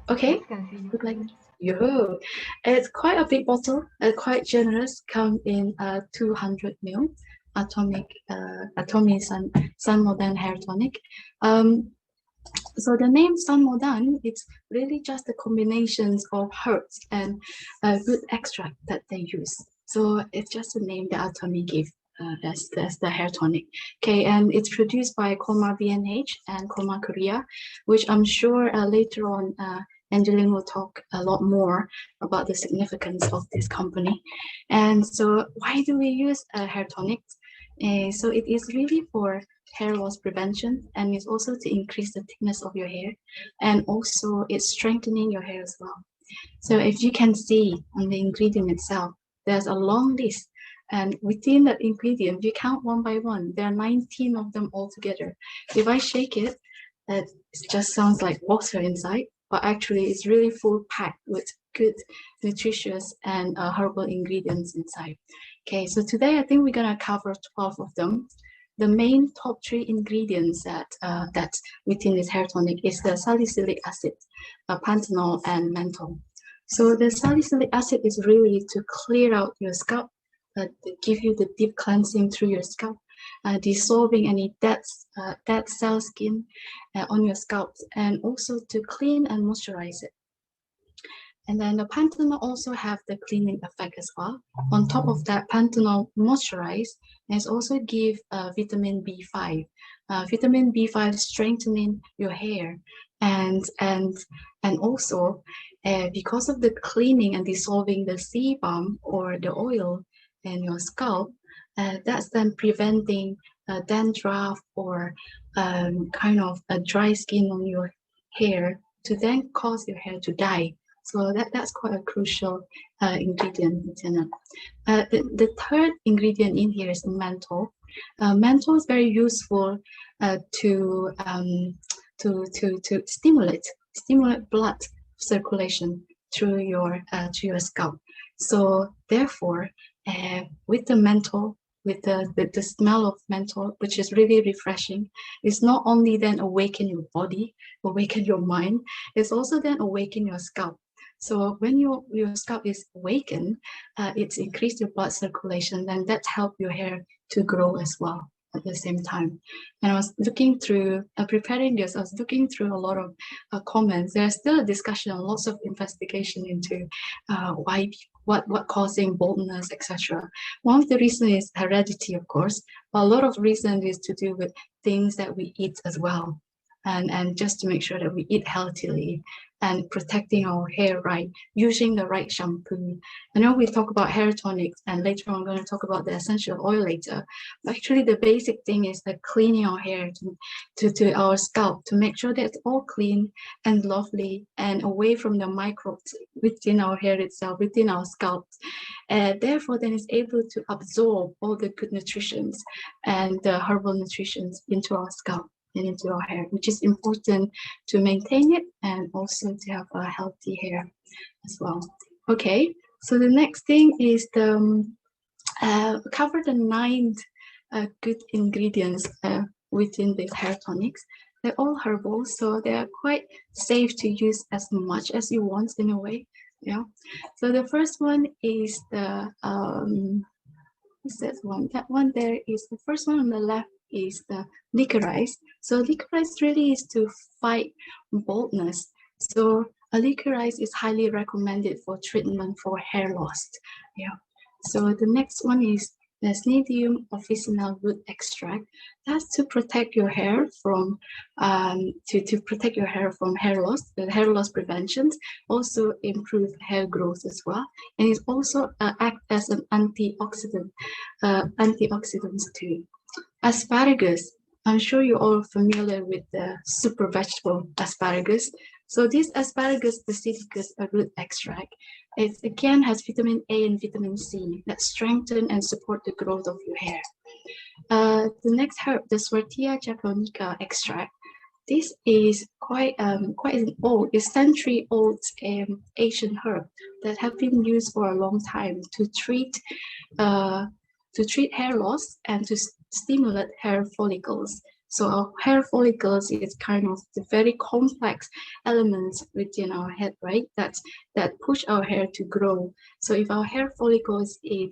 Okay, Let's continue. would like yo. It's quite a big bottle, quite generous. Come in 200 ml Atomy Saengmodan hair tonic. Um, so the name Saengmodan, it's really just the combinations of herbs and root extract that they use. So it's just a name that Atomy gave as the hair tonic. Okay, and it's produced by Kolmar B&H and Kolmar Korea, which I'm sure later on Angeline will talk a lot more about the significance of this company. And so why do we use hair tonics? So it is really for hair loss prevention, and it's also to increase the thickness of your hair, and also it's strengthening your hair as well. So if you can see on the ingredient itself, there's a long list, and within that ingredient, you count one by one, there are 19 of them altogether. If I shake it, it just sounds like water inside, but actually it's really full packed with good, nutritious, and herbal ingredients inside. Okay, so today I think we're gonna cover 12 of them. The main top three ingredients that's within this hair tonic is the salicylic acid, panthenol, and menthol. So the salicylic acid is really to clear out your scalp, to give you the deep cleansing through your scalp, dissolving any dead cell skin on your scalp, and also to clean and moisturize it. And then the panthenol also have the cleaning effect as well. On top of that, panthenol moisturize and also give vitamin B5. Vitamin B5 strengthening your hair, and also because of the cleaning and dissolving the sebum or the oil in your scalp, that's then preventing dandruff or kind of a dry skin on your hair to then cause your hair to die. So that's quite a crucial ingredient in it. The third ingredient in here is menthol. Menthol is very useful to, to stimulate blood circulation through your scalp. So therefore, with the menthol, with the smell of menthol, which is really refreshing, it's not only then awaken your body, awaken your mind, it's also then awaken your scalp. So when your scalp is awakened, it's increased your blood circulation, and that helps your hair to grow as well at the same time. And I was looking through, preparing this, I was looking through a lot of comments. There's still a discussion, lots of investigation into why, what causing baldness, etc. One of the reasons is heredity, of course, but a lot of reason is to do with things that we eat as well. And just to make sure that we eat healthily and protecting our hair right, using the right shampoo. I know we talk about hair tonics, and later on I'm going to talk about the essential oil later. But actually, the basic thing is that cleaning our hair to our scalp to make sure that it's all clean and lovely and away from the microbes within our hair itself, within our scalp. Therefore, then it's able to absorb all the good nutritions and the herbal nutritions into our scalp and into our hair, which is important to maintain it and also to have a healthy hair as well. Okay, so the next thing is the cover the 9 good ingredients within these hair tonics. They're all herbal, so they're quite safe to use as much as you want in a way. Yeah. So the first one is the what's that one? That one there is the first one on the left is the licorice. So licorice really is to fight baldness. So a licorice is highly recommended for treatment for hair loss. Yeah. So the next one is the Snidium officinal root extract. That's to protect your hair from to protect your hair from hair loss, the hair loss prevention, also improve hair growth as well. And it also act as an antioxidants too. Asparagus. I'm sure you're all familiar with the super vegetable asparagus. So this asparagus basilikus, a root extract, it again has vitamin A and vitamin C that strengthen and support the growth of your hair. The next herb, the Swartia japonica extract. This is quite an old, a century-old Asian herb that have been used for a long time to treat hair loss and to stimulate hair follicles. So our hair follicles is kind of the very complex elements within our head, right? That push our hair to grow. So if our hair follicles is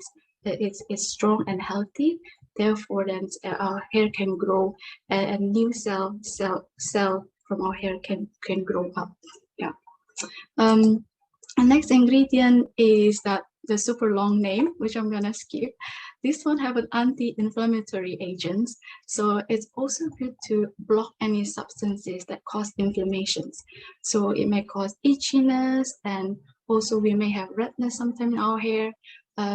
strong and healthy, therefore then our hair can grow, and a new cell from our hair can grow up. Yeah. The next ingredient is that the super long name, which I'm gonna skip. This one have an anti-inflammatory agent, so it's also good to block any substances that cause inflammations. So it may cause itchiness, and also we may have redness sometimes in our hair.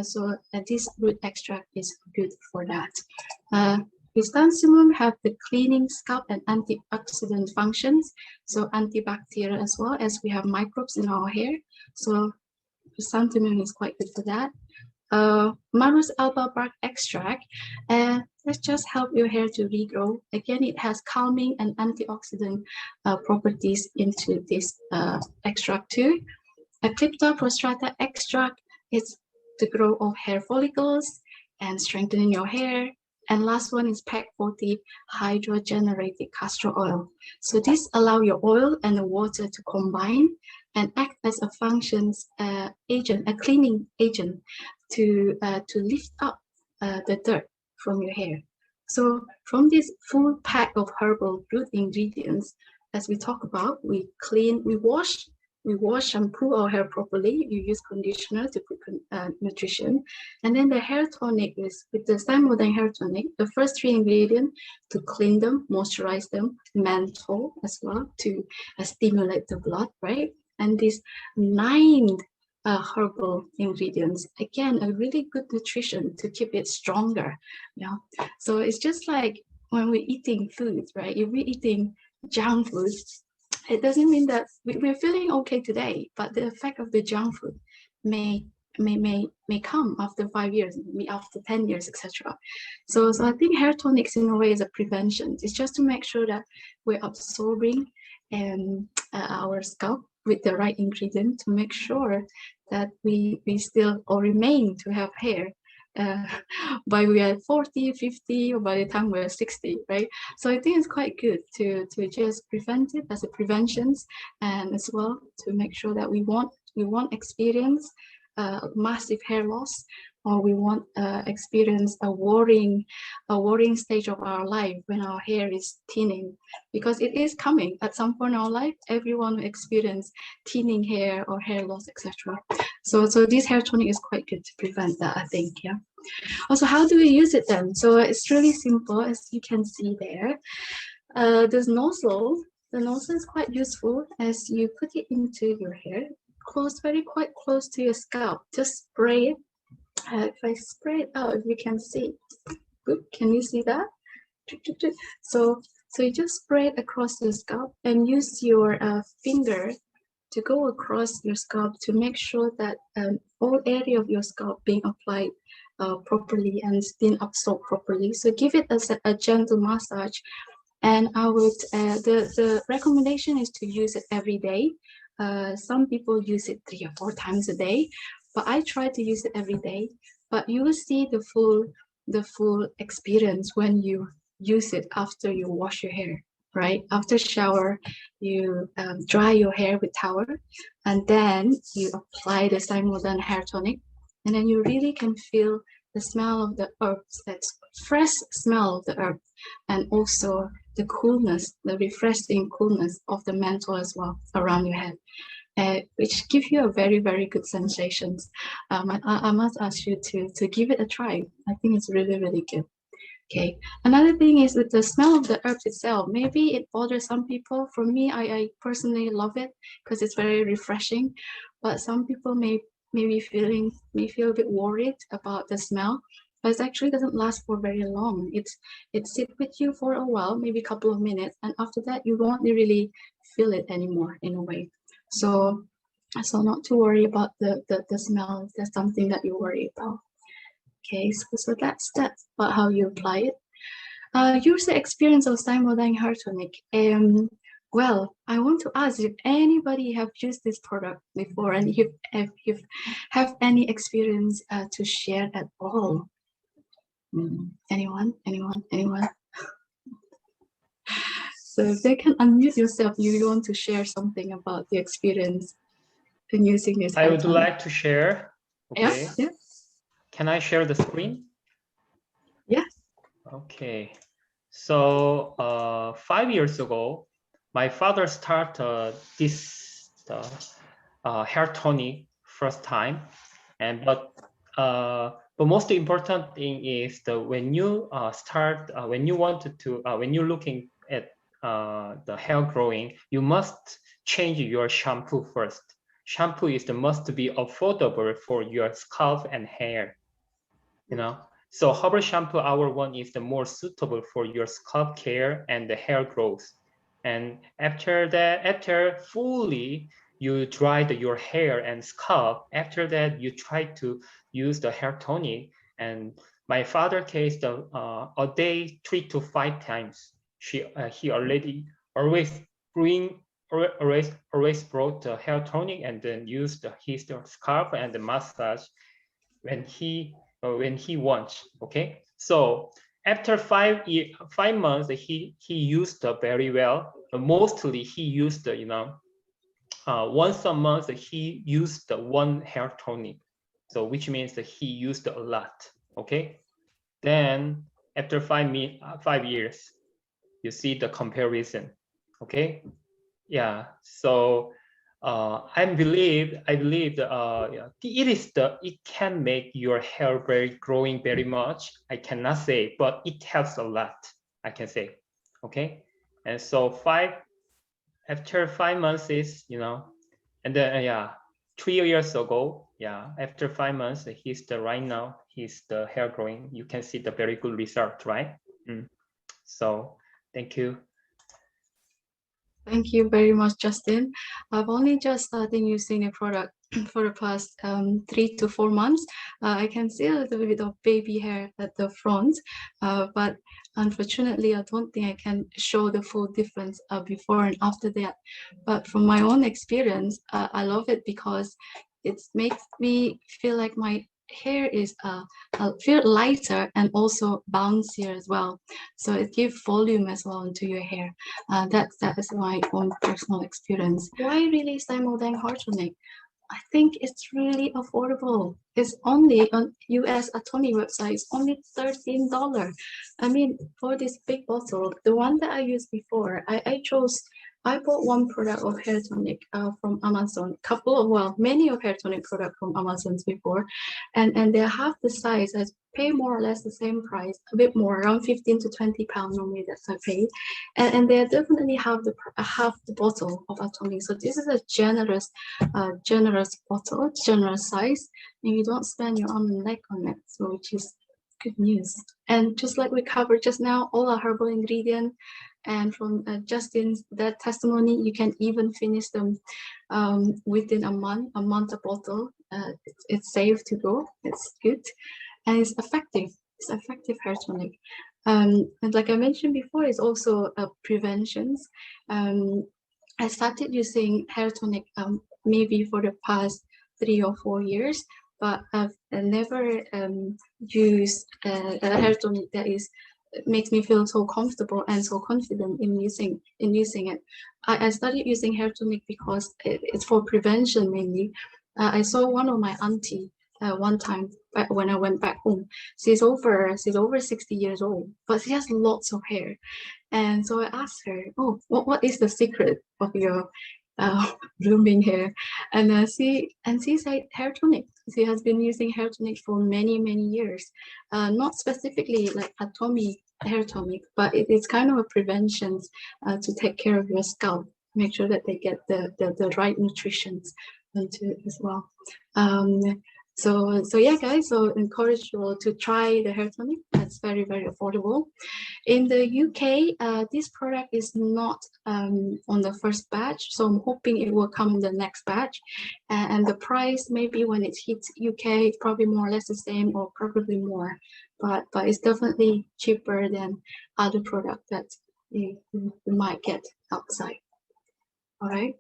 So this root extract is good for that. Chrysanthemum have the cleaning, scalp, and antioxidant functions, so antibacterial as well, as we have microbes in our hair. So chrysanthemum is quite good for that. Marus alba bark extract, and let's just help your hair to regrow. Again, it has calming and antioxidant properties into this extract too. Eclipta prostrata extract is the growth of hair follicles and strengthening your hair. And last one is PEG 40 hydrogenated castor oil. So this allow your oil and the water to combine and act as a functions agent, a cleaning agent to lift up the dirt from your hair. So from this full pack of herbal root ingredients, as we talk about, we clean, we wash, shampoo our hair properly. You use conditioner to put nutrition. And then the hair tonic is with the Saengmodan hair tonic, the first three ingredients to clean them, moisturize them, menthol as well to stimulate the blood, right? And these 9 herbal ingredients, again, a really good nutrition to keep it stronger. Yeah. So it's just like when we're eating food, right? If we're eating junk food, it doesn't mean that we're feeling okay today, but the effect of the junk food may come after 5 years, maybe after 10 years, etc. So I think hair tonics in a way is a prevention. It's just to make sure that we're absorbing our scalp with the right ingredient to make sure that we still or remain to have hair by we are 40, 50, or by the time we're 60, right? So I think it's quite good to just prevent it as a preventions, and as well to make sure that we won't experience massive hair loss, or we won't experience a worrying stage of our life when our hair is thinning, because it is coming at some point in our life. Everyone will experience thinning hair or hair loss, etc. So this hair tonic is quite good to prevent that, I think. Yeah. Also, how do we use it then? So it's really simple, as you can see there. This nozzle, the nozzle is quite useful as you put it into your hair, quite close to your scalp. Just spray it. If I spray it out, if you can see, good. Can you see that? So you just spray it across the scalp and use your finger to go across your scalp to make sure that all area of your scalp being applied properly and being absorbed properly. So give it a gentle massage. And I would the recommendation is to use it every day. Some people use it 3 or 4 times a day, but I try to use it every day. But you will see the full experience when you use it after you wash your hair, right? After shower, you dry your hair with towel, and then you apply the Saengmodan hair tonic, and then you really can feel the smell of the herbs, that fresh smell of the herb, and also the coolness, the refreshing coolness of the menthol as well around your head, which give you a very, very good sensations. I must ask you to give it a try. I think it's really, really good. Okay. Another thing is with the smell of the herbs itself. Maybe it bothers some people. For me, I personally love it because it's very refreshing. But some people may feel a bit worried about the smell, but it actually doesn't last for very long. It sits with you for a while, maybe a couple of minutes, and after that you won't really feel it anymore in a way. So not to worry about the smell if that's something that you worry about. Okay, so that's about how you apply it. User experience of Saengmodan hair tonic. Well, I want to ask if anybody have used this product before, and if you have any experience to share at all. Anyone? So if they can unmute yourself, you want to share something about the experience in using this hair I would tonic. like to share. Okay. Yeah. Can I share the screen? Yeah. Okay. So 5 years ago, my father started this hair tonic first time, and but most important thing is when you when you wanted to when you're looking at the hair growing, you must change your shampoo first. Shampoo is the must be affordable for your scalp and hair, you know. So herbal shampoo, our one, is the more suitable for your scalp care and the hair growth. And after that, after fully you dry your hair and scalp, after that you try to use the hair tonic. And my father case a day 3 to 5 times. He already always bring always brought the hair tonic and then used his scalp and the massage when he wants. Okay, so after 5 months, he used very well. Mostly he used once a month he used one hair tonic, so which means that he used a lot. Okay, then after 5 years, you see the comparison. Okay, yeah. So I believe that yeah, it can make your hair very growing very much. I cannot say, but it helps a lot, I can say. Okay, and so after 5 months is, and then yeah, 3 years ago, yeah, after 5 months, right now he's the hair growing. You can see the very good result, right? So thank you. Thank you very much, Justin. I've only just started using a product for the past 3 to 4 months. I can see a little bit of baby hair at the front, but unfortunately, I don't think I can show the full difference before and after that. But from my own experience, I love it because it makes me feel like my hair is feel lighter and also bouncier as well. So it gives volume as well into your hair. That is my own personal experience. Why really Saengmodan hair tonic? I think it's really affordable. It's only on US Atomy website. It's only $13. I mean, for this big bottle, the one that I used before, I bought one product of hair tonic from Amazon. Many of hair tonic product from Amazon before, and they're half the size. I pay more or less the same price, a bit more, around 15 to 20 pounds normally that I pay, and they definitely have half the bottle of Atomy. So this is a generous bottle, generous size, and you don't spend your arm and leg on it, so which is good news. And just like we covered just now, all our herbal ingredients, and from Justin's that testimony, you can even finish them within a month a bottle. It's safe to go, it's good, and it's effective. It's effective hair tonic. And like I mentioned before, it's also preventions. I started using hair tonic maybe for the past 3 or 4 years, but I've never used a hair tonic that makes me feel so comfortable and so confident in using it. I started using hair tonic because it's for prevention mainly. I saw one of my auntie one time when I went back home. She's over 60 years old, but she has lots of hair. And so I asked her, "Oh, what is the secret of your blooming hair?" And she said hair tonic. She has been using hair tonic for many years. Not specifically like Atomy hair tonic, but it's kind of a prevention to take care of your scalp. Make sure that they get the right nutrition into it as well. So yeah, guys. So encourage you all to try the hair tonic. That's very affordable. In the UK, this product is not on the first batch, so I'm hoping it will come in the next batch. And the price, maybe when it hits UK, it's probably more or less the same or probably more. But it's definitely cheaper than other products that you might get outside. All right.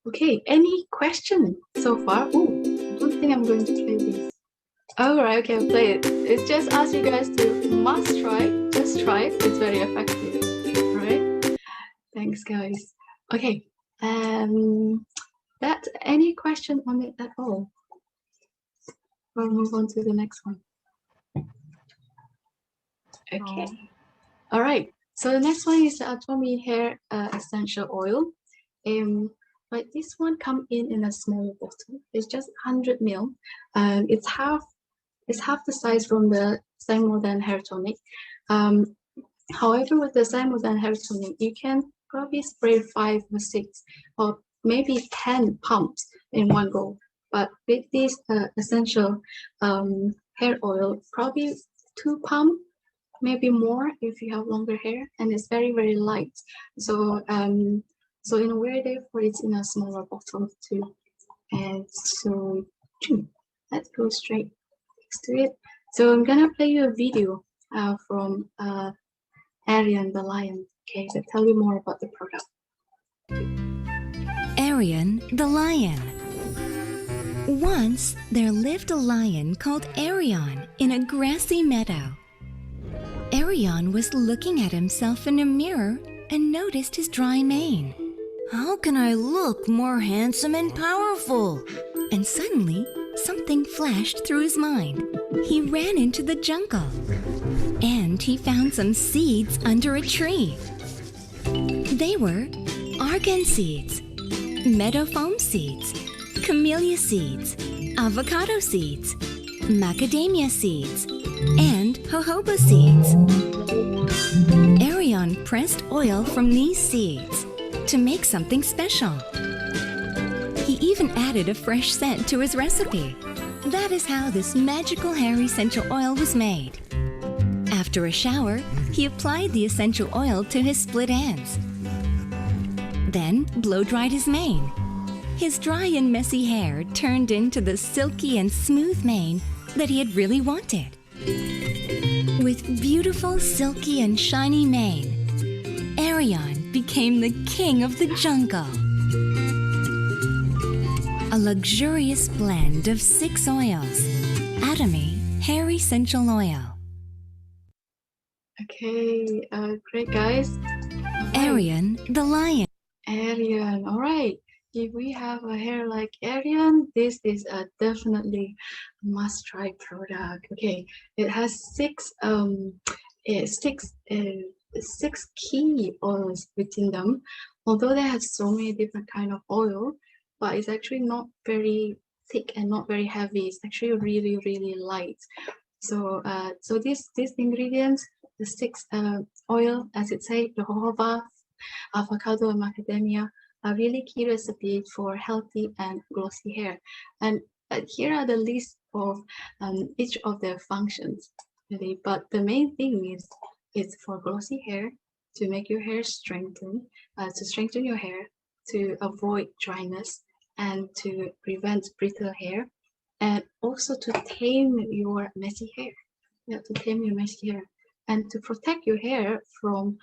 Okay, any question so far? Oh, I don't think I'm going to play this. All right, okay, I'll play it. It's just ask you guys to just try it. It's very effective, right? Thanks, guys. Okay. That any question on it at all? We'll move on to the next one. Okay. All right. So the next one is the Atomy hair essential oil. But this one come in a smaller bottle. It's just 100 ml. It's half the size from the Saengmodan hair tonic. However, with the Saengmodan hair tonic, you can probably spray 5 or 6 or maybe 10 pumps in one go. But with this essential hair oil, probably 2 pumps, maybe more if you have longer hair, and it's very, very light. So so in a way, therefore, it's in a smaller bottle too. And so let's go straight next to it. So I'm gonna play you a video from Arian the lion. Okay, so tell you more about the product. Arian the lion. Once there lived a lion called Arion in a grassy meadow. Arion was looking at himself in a mirror and noticed his dry mane. How can I look more handsome and powerful? And suddenly, something flashed through his mind. He ran into the jungle, and he found some seeds under a tree. They were argan seeds, meadow foam seeds, camellia seeds, avocado seeds, macadamia seeds, and jojoba seeds. Arion pressed oil from these seeds to make something special. He even added a fresh scent to his recipe. That is how this magical hair essential oil was made. After a shower, he applied the essential oil to his split ends. Then blow-dried his mane. His dry and messy hair turned into the silky and smooth mane that he had really wanted. With beautiful, silky, and shiny mane, Arion became the king of the jungle. A luxurious blend of 6 oils. Atomy Hair Essential Oil. Okay, great, guys. Arion the lion. Arian, all right. If we have a hair like Arian, this is a definitely must-try product. Okay, it has 6 key oils within them. Although they have so many different kind of oil, but it's actually not very thick and not very heavy. It's actually really, really light. So so these ingredients, the 6 oil, as it say, the jojoba, avocado, and macadamia, are really key recipe for healthy and glossy hair. And here are the list of each of their functions, really. But the main thing is for glossy hair, to make your hair strengthen, to strengthen your hair, to avoid dryness, and to prevent brittle hair, and also to tame your messy hair. Yeah, to tame your messy hair, and to protect your hair from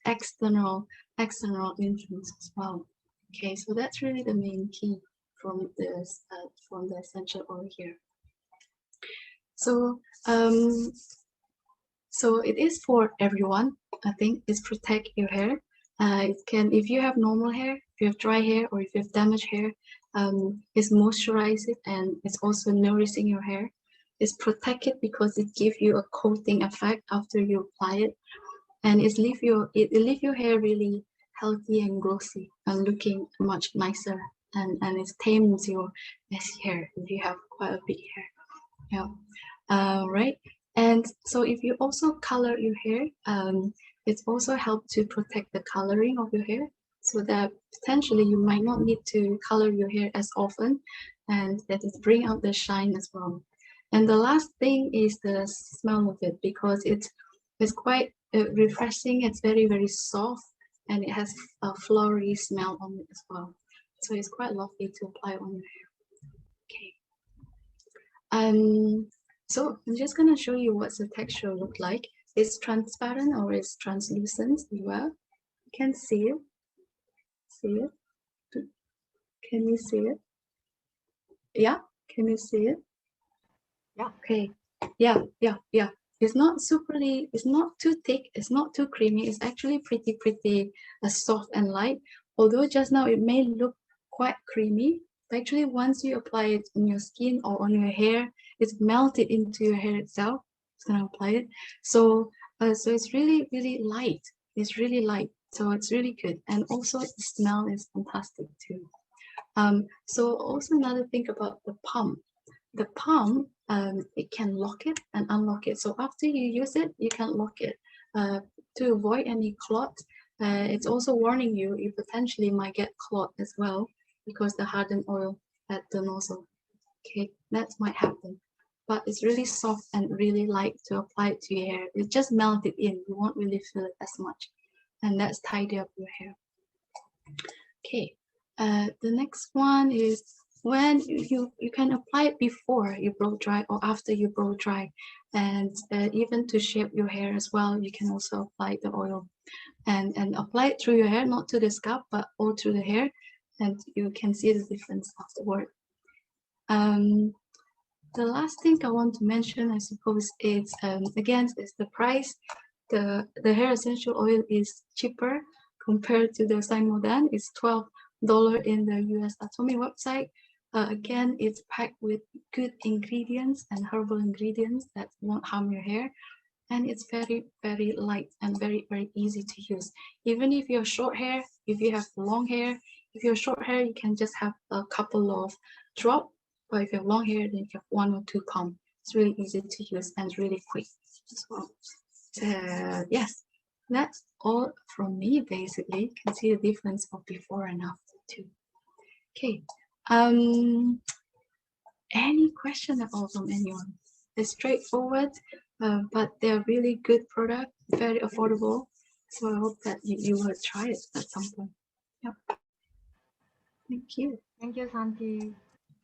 external influence as well. Okay, so that's really the main key from the essential oil here. So so it is for everyone. I think it's protect your hair. It can, if you have normal hair, if you have dry hair, or if you have damaged hair, it's moisturizing and it's also nourishing your hair. It's protected because it gives you a coating effect after you apply it, and it leave your hair really healthy and glossy and looking much nicer, and it tames your messy hair if you have quite a big hair. Yeah, right. And so if you also color your hair, it's also help to protect the coloring of your hair, so that potentially you might not need to color your hair as often, and that it bring out the shine as well. And the last thing is the smell of it, because it's quite refreshing. It's very, very soft, and it has a flowery smell on it as well. So it's quite lovely to apply on your hair. Okay. So I'm just gonna show you what's the texture look like. It's transparent or it's translucent as well. You can see it. See it? Can you see it? Yeah, can you see it? Yeah, okay. Yeah. It's not superly, it's not too thick, it's not too creamy. It's actually pretty soft and light. Although just now it may look quite creamy, but actually once you apply it on your skin or on your hair, it's melted into your hair itself. It's gonna apply it. So so it's really light. It's really light. So it's really good. And also the smell is fantastic too. So also another thing about the pump. The pump, it can lock it and unlock it. So after you use it, you can lock it to avoid any clot. It's also warning you potentially might get clot as well because the hardened oil at the nozzle. Okay, that might happen. But it's really soft and really light to apply it to your hair. It just melt it in. You won't really feel it as much. And that's tidy up your hair. Okay, the next one is when you can apply it before you blow dry or after you blow dry, and even to shape your hair as well, you can also apply the oil and apply it through your hair, not to the scalp but all through the hair, and you can see the difference afterward. The last thing I want to mention, I suppose, is again is the price. The hair essential oil is cheaper compared to the Saengmodan. It's $12 in the US Atomy website. Again, it's packed with good ingredients and herbal ingredients that won't harm your hair. And it's very light and very easy to use. Even if you have short hair, if you have long hair, if you have short hair, you can just have a couple of drops. But if you have long hair, then you have 1 or 2 pumps. It's really easy to use and really quick as well. Yes, that's all from me basically. You can see the difference of before and after too. Okay, any question at all from anyone? It's straightforward, but they're really good product, very affordable. So I hope that you will try it at some point. Yep. Thank you. Thank you, Santi.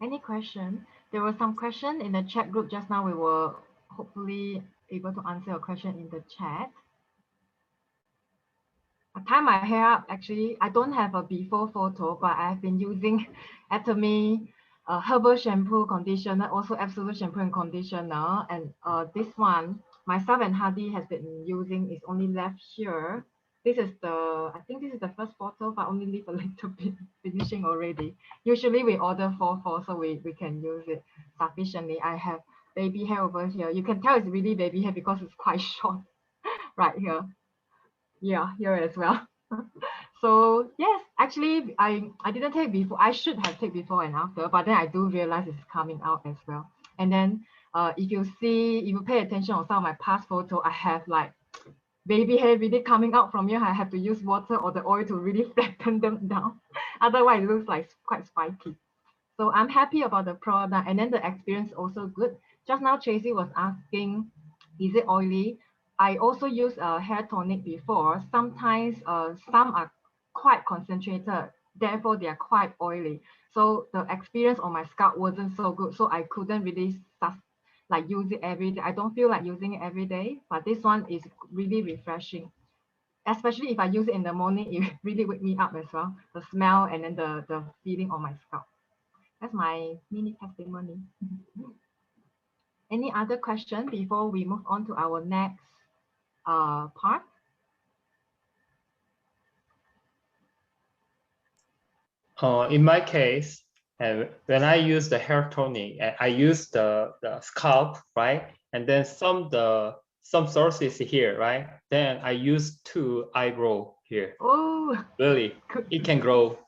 Any question? There was some question in the chat group just now. We were hopefully able to answer your question in the chat. I tie my hair up. Actually, I don't have a before photo, but I've been using Atomy herbal shampoo, conditioner, also absolute shampoo and conditioner. And this one, myself and Hadi has been using, is only left here. This is I think this is the first bottle, but only leave a little bit finishing already. Usually we order 4 so we can use it sufficiently. I have baby hair over here. You can tell it's really baby hair because it's quite short right here. Yeah, here as well. So yes, actually I didn't take before. I should have taken before and after, but then I do realize it's coming out as well. And then if you pay attention on some of my past photos, I have like baby hair really coming out from here. I have to use water or the oil to really flatten them down. Otherwise it looks like quite spiky. So I'm happy about the product, and then the experience also good. Just now Tracy was asking, is it oily? I also use a hair tonic before. Sometimes some are quite concentrated, therefore they are quite oily. So the experience on my scalp wasn't so good. So I couldn't really like use it every day. I don't feel like using it every day, but this one is really refreshing. Especially if I use it in the morning, it really wake me up as well. The smell and then the feeling on my scalp. That's my mini testimony. Any other question before we move on to our next part? In my case, when I use the hair tonic, I use the scalp, right? And then some sources here, right? Then I use 2 eyebrow here. Oh, really, it can grow.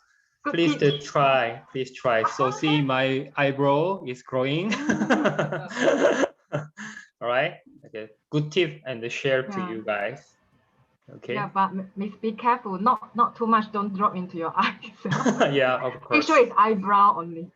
Please try. Please try. So see, my eyebrow is growing. All right. Okay. Good tip and share to you guys. Okay. Yeah, but be careful. Not too much. Don't drop into your eyes. Yeah, of course. Make sure it's eyebrow only.